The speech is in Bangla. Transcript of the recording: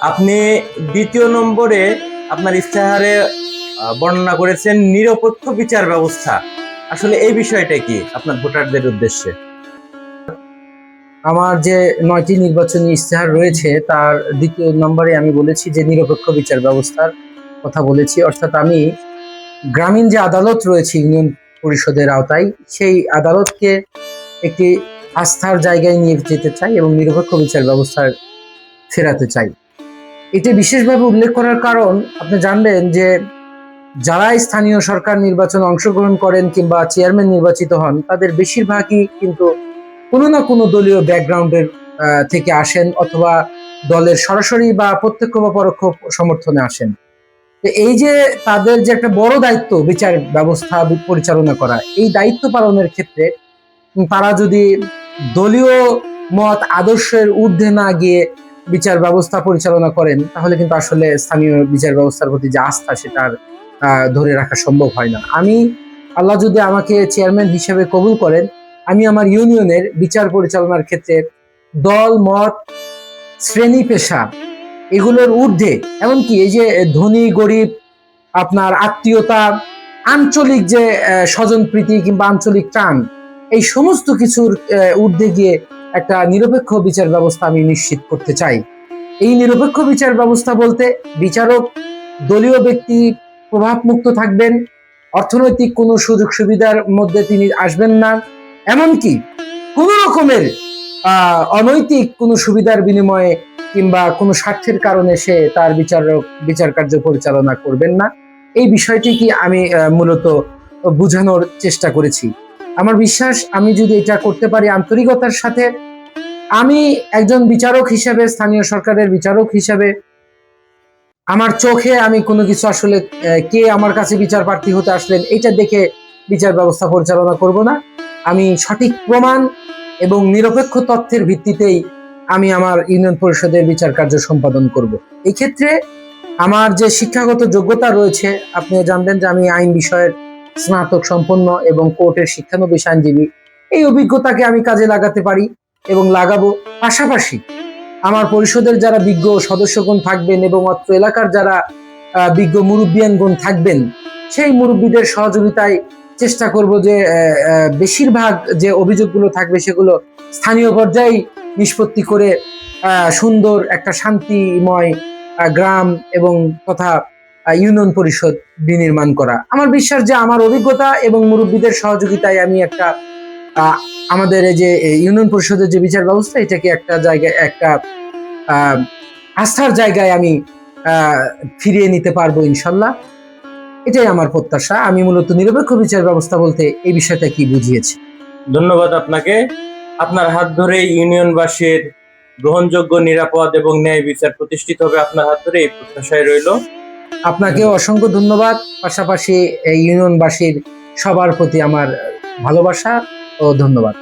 আপনি দ্বিতীয় নম্বরে আপনার ইস্তেহারে বর্ণনা করেছেন নিরপেক্ষ বিচার ব্যবস্থা। আসলে এই বিষয়টা কি আপনার ভোটারদের উদ্দেশ্যে? আমার যে 9টি নির্বাচনী ইশতেহার রয়েছে তার দ্বিতীয় নম্বরে আমি বলেছি যে নিরপেক্ষ বিচার ব্যবস্থার কথা বলেছি। অর্থাৎ আমি গ্রামীণ যে আদালত রয়েছে ইউনিয়ন পরিষদের আওতায়, সেই আদালতকে একটি আস্থার জায়গায় নিয়ে যেতে চাই এবং নিরপেক্ষ বিচার ব্যবস্থার ফেরাতে চাই। এটি বিশেষভাবে উল্লেখ করার কারণ, আপনি জানবেন যে যারা স্থানীয় সরকার নির্বাচনে অংশগ্রহণ করেন কিংবা চেয়ারম্যান নির্বাচিত হন, তাদের বেশিরভাগই কিন্তু কোনো না কোনো দলীয় ব্যাকগ্রাউন্ডের থেকে আসেন, অথবা দলের সরাসরি বা প্রত্যক্ষ বা পরোক্ষ সমর্থনে আসেন। তো এই যে তাদের যে একটা বড় দায়িত্ব বিচার ব্যবস্থা পরিচালনা করা, এই দায়িত্ব পালনের ক্ষেত্রে তারা যদি দলীয় মত আদর্শের ঊর্ধ্বে না গিয়ে বিচার ব্যবস্থা পরিচালনা করেন, তাহলে কিন্তু আসলে স্থানীয় বিচার ব্যবস্থার প্রতি যে আস্থা সেটা ধরে রাখা সম্ভব হয় না। আল্লাহ যদি আমাকে চেয়ারম্যান হিসেবে কবুল করেন, আমি আমার ইউনিয়নের বিচার পরিচালনার ক্ষেত্রে দল মত শ্রেণী পেশা এগুলোর ঊর্ধ্বে, এমনকি এই যে ধনী গরিব, আপনার আত্মীয়তা, আঞ্চলিক যে স্বজন প্রীতি কিংবা আঞ্চলিক টান, এই সমস্ত কিছুর ঊর্ধ্বে গিয়ে একটা নিরপেক্ষ বিচার ব্যবস্থা আমি নিশ্চিত করতে চাই। এই নিরপেক্ষ বিচার ব্যবস্থা বলতে বিচারক দলীয় ব্যক্তি প্রভাব মুক্ত থাকবেন, অর্থনৈতিক কোনো সুযোগ সুবিধার মধ্যে তিনি আসবেন না, এমনকি কোন রকমের অনৈতিক কোনো সুবিধার বিনিময়ে কিংবা কোনো স্বার্থের কারণে সে তার বিচার কার্য পরিচালনা করবেন না। এই বিষয়টি কি আমি মূলত বোঝানোর চেষ্টা করেছি। আমার বিশ্বাস, আমি যদি এটা করতে পারি আন্তরিকতার সাথে, আমি একজন বিচারক হিসেবে, স্থানীয় সরকারের বিচারক হিসেবে, আমার চোখে আমি কোনো কিছু আসলে কে আমার কাছে বিচার প্রার্থী হতে আসলেন এটা দেখে বিচার ব্যবস্থা পরিচালনা করব না। আমি সঠিক প্রমাণ এবং নিরপেক্ষ তথ্যের ভিত্তিতেই আমি আমার ইউনিয়ন পরিষদের বিচার কার্য সম্পাদন করব। এই ক্ষেত্রে আমার যে শিক্ষাগত যোগ্যতা রয়েছে, আপনি জানবেন যে আমি আইন বিষয়ের স্নাতক সম্পন্ন এবং কোর্টের শিক্ষানবিশ আইনজীবী। এই অভিজ্ঞতাকে আমি কাজে লাগাতে পারি এবং লাগাবো। পাশাপাশি আমার পরিষদের যারা বিজ্ঞ সদস্যগণ থাকবেন এবং অত্র এলাকার যারা বিজ্ঞ মুরব্বিয়ানগণ থাকবেন, সেই মুরব্বীদের সহযোগিতায় চেষ্টা করব যে বেশিরভাগ যে অভিযোগগুলো থাকবে সেগুলো স্থানীয় পর্যায়ে নিষ্পত্তি করে সুন্দর একটা শান্তিময় গ্রাম এবং তথা ইউনিয়ন পরিষদ বিনির্মাণ করা। আমার বিশ্বাস যে আমার অভিজ্ঞতা এবং মুরব্বীদের সহযোগিতায় আমি একটা আমাদের এই যে ইউনিয়ন পরিষদের যে বিচার ব্যবস্থা, এটাকে একটা জায়গায়, একটা আস্থার জায়গায় আমি ফিরিয়ে নিতে পারবো ইনশাল্লাহ। এটাই আমার প্রত্যাশা। আমি মূলত নিরপেক্ষ বিচার ব্যবস্থা বলতে এই বিষয়টা কি বুঝিয়েছি। ধন্যবাদ আপনাকে। আপনার হাত ধরে ইউনিয়নবাসীর গ্রহণযোগ্য, নিরাপদ এবং ন্যায় বিচার প্রতিষ্ঠিত হবে আপনার হাত ধরে, এই প্রত্যাশায় রইল। আপনাকেও অসংখ্য ধন্যবাদ। পাশাপাশি এই ইউনিয়নবাসীর সবার প্রতি আমার ভালোবাসা ও ধন্যবাদ।